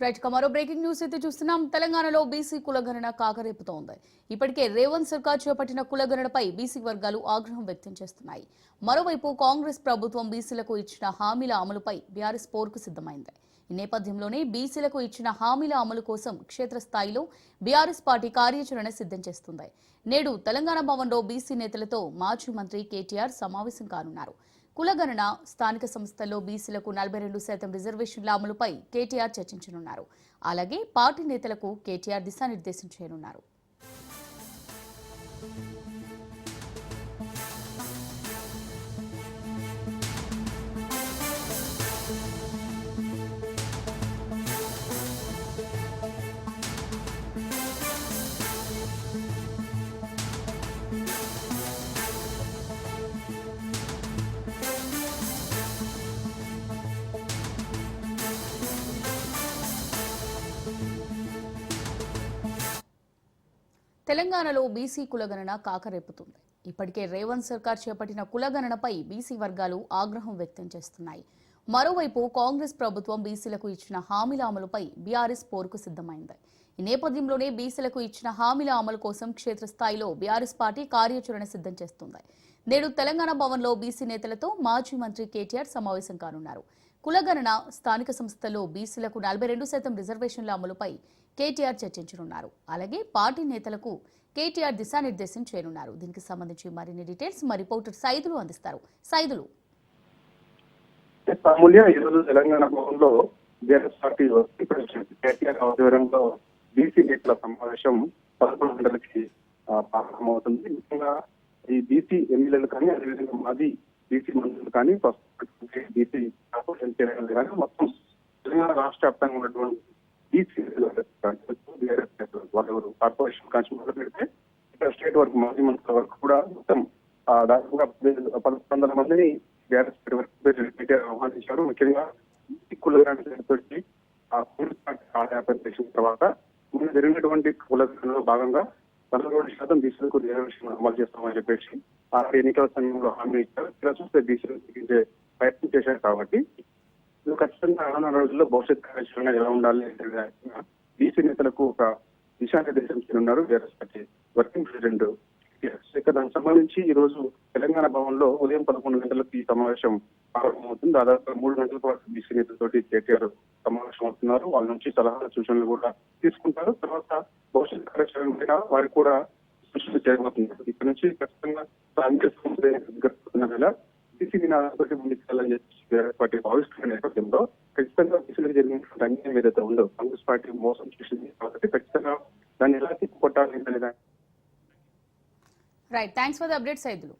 Right మరో breaking news అయితే చూస్తున్నాం. తెలంగాణలో బీసీ కులగణన కాకరేపుతోంది. ఇప్పటికే రేవంత్ సర్కార్ చేపట్టిన కులగణనపై బీసీ వర్గాలు ఆగ్రహం వ్యక్తం చేస్తున్నాయి. మరోవైపు కాంగ్రెస్ ప్రభుత్వం బీసీలకు ఇచ్చిన హామీల అమలుపై బీఆర్ఎస్ పోరుకు సిద్ధమైంది. ఈ నేపథ్యంలోనే బీసీలకు ఇచ్చిన హామీల అమలు కోసం క్షేత్రస్థాయిలో బీఆర్ఎస్ పార్టీ కార్యాచరణ సిద్ధం చేస్తుంది. నేడు తెలంగాణ భవన్లో బీసీ నేతలతో మాజీ మంత్రి కేటీఆర్ సమావేశం కానున్నారు. కులగణన స్థానిక సంస్థల్లో బీసీలకు 42% రిజర్వేషన్ల అమలుపై కేటీఆర్ చర్చించనున్నారు. అలాగే పార్టీ నేతలకు కేటీఆర్ దిశానిర్దేశం చేయనున్నారు. తెలంగాణలో బీసీ కులగణన కాకరేపుతుంది. ఇప్పటికే రేవంత్ సర్కార్ చేపట్టిన కులగణనపై బీసీ వర్గాలు ఆగ్రహం వ్యక్తం చేస్తున్నాయి. మరోవైపు కాంగ్రెస్ ప్రభుత్వం బీసీలకు ఇచ్చిన హామీల అమలుపై బీఆర్ఎస్ పోరుకు సిద్ధమైంది. ఈ నేపథ్యంలోనే బీసీలకు ఇచ్చిన హామీల అమలు కోసం క్షేత్రస్థాయిలో బీఆర్ఎస్ పార్టీ కార్యాచరణ సిద్ధం చేస్తుంది. నేడు తెలంగాణ భవన్లో బీసీ నేతలతో మాజీ మంత్రి కేటీఆర్ సమావేశం కానున్నారు. కులగణన స్థానిక సంస్థల్లో బీసీలకు 42% రిజర్వేషన్ల అమలుపై కేటీఆర్ చర్చించనున్నారు. అలాగే పార్టీ నేతలకు కేటీఆర్ దిశానిర్దేశం చేయనున్నారు. దీనికి సంబంధించి మరిన్ని డీటెయిల్స్ మా రిపోర్టర్ సైదులు అందిస్తారు. సైదులు ఈరోజు తెలంగాణ భవన్లో బీఆర్ఎస్ పార్టీ ప్రెసిడెంట్ కేటీఆర్ ఆధ్వర్యంలో బీసీ నేతల సమావేశం 11 గంటలకి ప్రారంభమవుతుంది. ముఖ్యంగా ఈ బీసీ ఎమ్మెల్యేలు కానీ అదేవిధంగా మాజీ బీసీ మంత్రులు కానీ బీసీ కార్పొరేషన్ చైర్మన్ కానీ మొత్తం తెలంగాణ రాష్ట్ర వ్యాప్తంగా ఉన్నటువంటి బీసీ వాళ్ళు కార్పొరేషన్ కాల్చి మొదలు పెడితే ఇక్కడ స్టేట్ వరకు మాజీ మంత్రుల వరకు కూడా మొత్తం దాదాపుగా 1100 మందిని బీఆర్ఎస్ ఆహ్వానించారు. ముఖ్యంగా బీసీ కులగణన చేసిన తర్వాత ముందు జరిగినటువంటి కులగణనలో భాగంగా 42% బీసీలకు రిజర్వేషన్ అమలు చేస్తామని చెప్పేసి ఆ ఎన్నికల సమయంలో హామీ ఇచ్చారు. ఇలా చూస్తే బీసీలు తగ్గించే ప్రయత్నం చేశారు. కాబట్టి ఇది ఖచ్చితంగా రానున్న రోజుల్లో భవిష్యత్ కార్యాచరణ ఎలా ఉండాలి బీసీ నేతలకు ఒక దిశానిర్దేశం చేయనున్నారు బీఆర్ఎస్ పార్టీ వర్కింగ్ ప్రెసిడెంట్. ఇక దానికి సంబంధించి ఈ రోజు తెలంగాణ భవన్ లో ఉదయం 11 గంటలకు ఈ సమావేశం ప్రారంభమవుతుంది. దాదాపు 3 గంటల పాటు బీసీ నేతలతోటి కేటీఆర్ సమావేశం అవుతున్నారు. వాళ్ళ నుంచి సలహాలు సూచనలు కూడా తీసుకుంటారు. తర్వాత భవిష్యత్ కార్యాచరణ వారికి కూడా సూచనలు చేయబోతున్నారు. ఇక్కడ నుంచి ఖచ్చితంగా వేళ బీసీ నినాదాలతో ముందుకెళ్లాలని చెప్పి బీఆర్ఎస్ పార్టీ భావిస్తున్న నేపథ్యంలో ఖచ్చితంగా బీసీలకు జరిగినటువంటి అన్యాయం ఏదైతే ఉందో కాంగ్రెస్ పార్టీ మోసం చేసింది కాబట్టి ఖచ్చితంగా దాన్ని ఎలా తిప్పికొట్టాలి అనేది. Right, thanks for the update Saidulu.